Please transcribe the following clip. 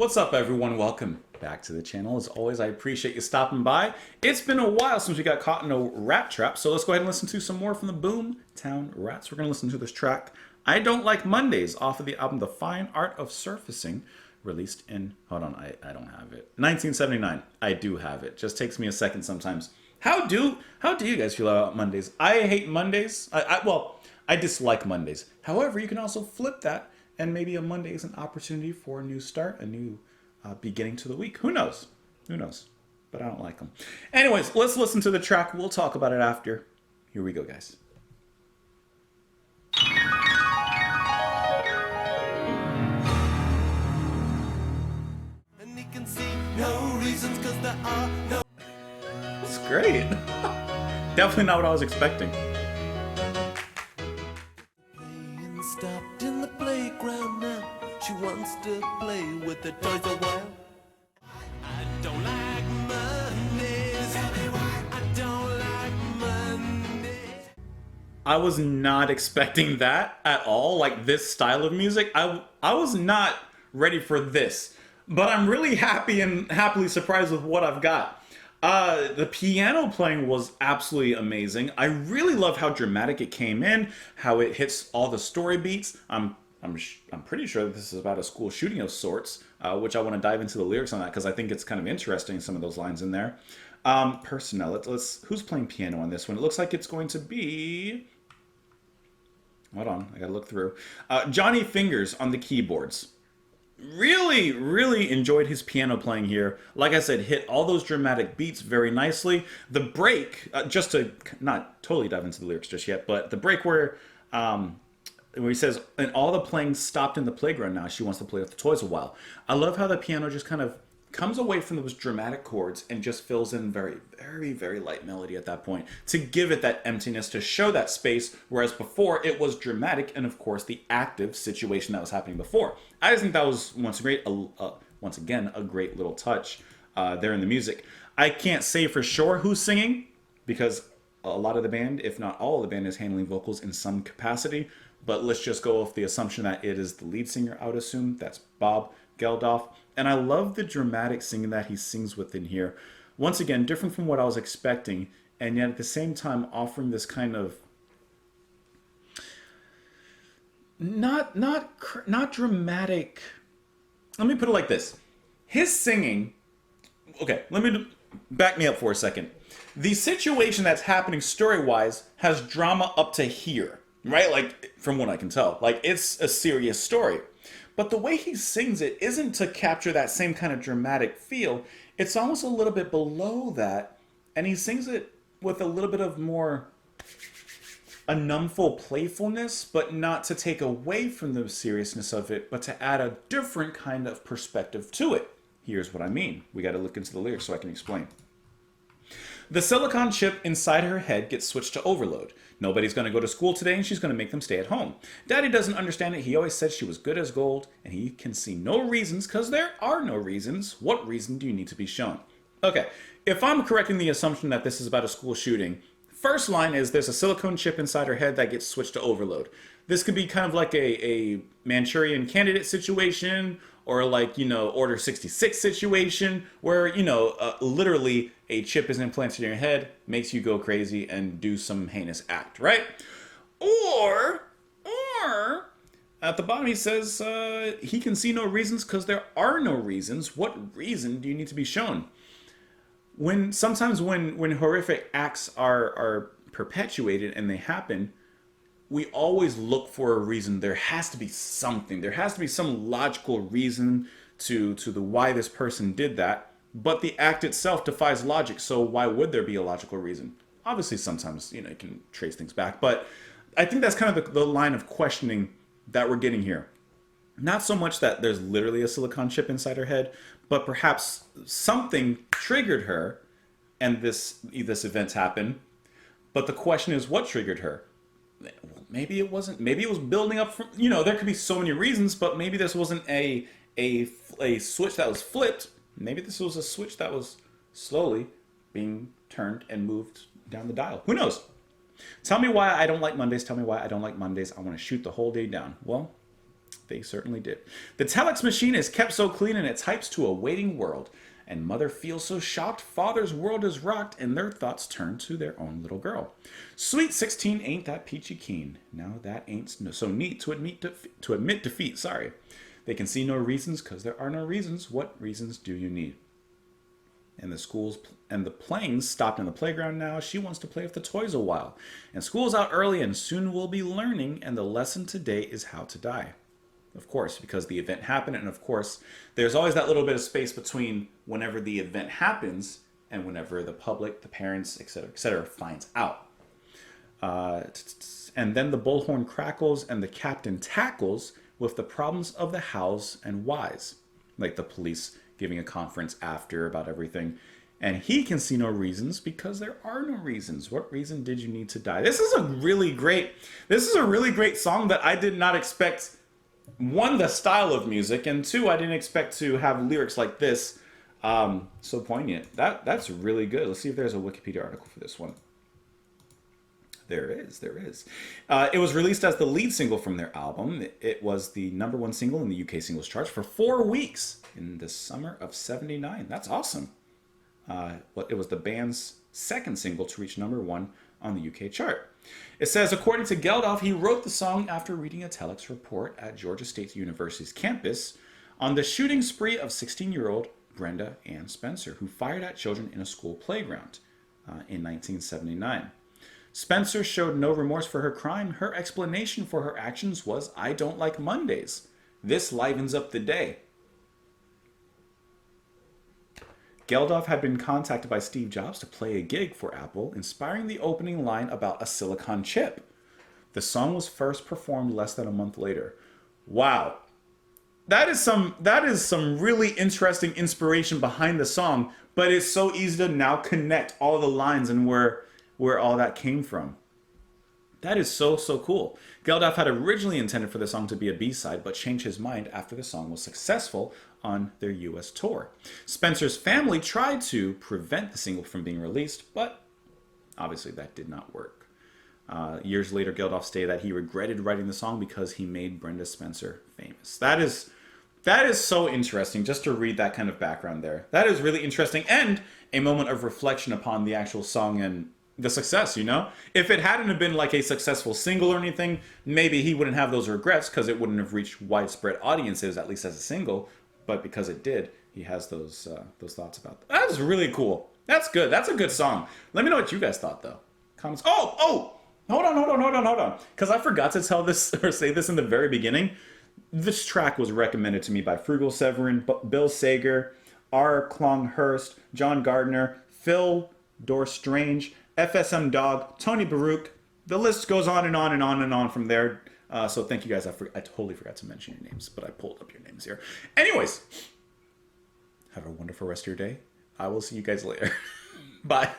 What's up, everyone? Welcome back to the channel. As always, I appreciate you stopping by. It's been a while since we got caught in a rat trap, so let's go ahead and listen to some more from the Boomtown Rats. We're going to listen to this track, I Don't Like Mondays, off of the album The Fine Art of Surfacing, released in, hold on, I don't have it, 1979. I do have it. Just takes me a second sometimes. How do you guys feel about Mondays? I hate Mondays. I dislike Mondays. However, you can also flip that, and maybe a Monday is an opportunity for a new start, a new beginning to the week. Who knows? Who knows? But I don't like them. Anyways, let's listen to the track. We'll talk about it after. Here we go, guys. And he can see no reasons because there are no. It's great. Definitely not what I was expecting. Playing stopped in the playground now. She wants to play with the toys a while. I don't like Mondays. I don't like Mondays. I was not expecting that at all. Like this style of music. I was not ready for this. But I'm really happy and happily surprised with what I've got. The piano playing was absolutely amazing. I really love how dramatic it came in, how it hits all the story beats. I'm pretty sure that this is about a school shooting of sorts, which I want to dive into the lyrics on that because I think it's kind of interesting, some of those lines in there. Personnel, let's who's playing piano on this one? It looks like it's going to be, hold on, I gotta look through. Johnny Fingers on the keyboards. Really enjoyed his piano playing here. Like I said, hit all those dramatic beats very nicely. The break, just to not totally dive into the lyrics just yet, but the break where he says, and all the playing stopped in the playground now. She wants to play with the toys a while. I love how the piano just kind of comes away from those dramatic chords and just fills in very light melody at that point to give it that emptiness, to show that space, whereas before it was dramatic and of course the active situation that was happening before. I just think that was once again a great little touch there in the music. I can't say for sure who's singing because a lot of the band, if not all of the band, is handling vocals in some capacity, but let's just go with the assumption that it is the lead singer. I would assume that's Bob Geldof. And I love the dramatic singing that he sings within here. Once again, different from what I was expecting, and yet at the same time offering this kind of not dramatic. Let me put it like this. His singing, okay, let me back me up for a second. The situation that's happening story-wise has drama up to here, right? Like, from what I can tell. Like, it's a serious story. But the way he sings it isn't to capture that same kind of dramatic feel. It's almost a little bit below that. And he sings it with a little bit of more a numful playfulness, but not to take away from the seriousness of it, but to add a different kind of perspective to it. Here's what I mean. We got to look into the lyrics so I can explain. The silicon chip inside her head gets switched to overload. Nobody's going to go to school today and she's going to make them stay at home. Daddy doesn't understand it. He always said she was good as gold and he can see no reasons because there are no reasons. What reason do you need to be shown? Okay, if I'm correcting the assumption that this is about a school shooting, first line is there's a silicone chip inside her head that gets switched to overload. This could be kind of like a Manchurian Candidate situation or like, Order 66 situation where, literally a chip is implanted in your head, makes you go crazy and do some heinous act, right? Or at the bottom he says he can see no reasons because there are no reasons. What reason do you need to be shown? Sometimes when horrific acts are perpetuated and they happen, we always look for a reason. There has to be something. There has to be some logical reason to the why this person did that. But the act itself defies logic, so why would there be a logical reason? Obviously, sometimes, you can trace things back. But I think that's kind of the line of questioning that we're getting here. Not so much that there's literally a silicon chip inside her head, but perhaps something triggered her and this event happened. But the question is, what triggered her? Maybe it wasn't. Maybe it was building up from. There could be so many reasons, but maybe this wasn't a switch that was flipped. Maybe this was a switch that was slowly being turned and moved down the dial. Who knows? Tell me why I don't like Mondays. Tell me why I don't like Mondays. I want to shoot the whole day down. Well, They certainly did. The telex machine is kept so clean and it types to a waiting world. And mother feels so shocked, father's world is rocked, and their thoughts turn to their own little girl. Sweet 16 ain't that peachy keen. Now that ain't so neat to admit defeat. Sorry. They can see no reasons because there are no reasons. What reasons do you need? And the planes stopped in the playground now. She wants to play with the toys a while. And school's out early and soon we'll be learning. And the lesson today is how to die. Of course, because the event happened. And of course, there's always that little bit of space between whenever the event happens and whenever the public, the parents, etc., finds out. And then the bullhorn crackles and the captain tackles with the problems of the hows and whys. Like the police giving a conference after about everything. And he can see no reasons because there are no reasons. What reason did you need to die? This is a really great song that I did not expect. One, the style of music, and two, I didn't expect to have lyrics like this. So poignant. That's really good. Let's see if there's a Wikipedia article for this one. There is. It was released as the lead single from their album. It was the #1 single in the UK singles charts for 4 weeks in the summer of '79. That's awesome. It was the band's second single to reach #1 on the UK chart. It says, according to Geldof, he wrote the song after reading a telex report at Georgia State University's campus on the shooting spree of 16-year-old Brenda Ann Spencer, who fired at children in a school playground in 1979. Spencer showed no remorse for her crime. Her explanation for her actions was, I don't like Mondays. This livens up the day. Geldof had been contacted by Steve Jobs to play a gig for Apple, inspiring the opening line about a silicon chip. The song was first performed less than a month later. Wow. That is some really interesting inspiration behind the song, but it's so easy to now connect all the lines and where all that came from. That is so cool. Geldof had originally intended for the song to be a B-side, but changed his mind after the song was successful on their US tour. Spencer's family tried to prevent the single from being released, but obviously that did not work. Years later, Geldof stated that he regretted writing the song because he made Brenda Spencer famous. That is so interesting, just to read that kind of background there. That is really interesting, and a moment of reflection upon the actual song and the success, you know? If it hadn't have been like a successful single or anything, maybe he wouldn't have those regrets because it wouldn't have reached widespread audiences, at least as a single. But because it did, he has those thoughts about that. That is really cool. That's good. That's a good song. Let me know what you guys thought, though. Comments. Oh! Hold on. Because I forgot to tell this or say this in the very beginning. This track was recommended to me by Frugal Severin, Bill Sager, R. Klonghurst, John Gardner, Phil Dorstrange, FSM Dog, Tony Baruch. The list goes on and on and on and on from there. So thank you guys. I totally forgot to mention your names, but I pulled up your names here. Anyways, have a wonderful rest of your day. I will see you guys later. Bye.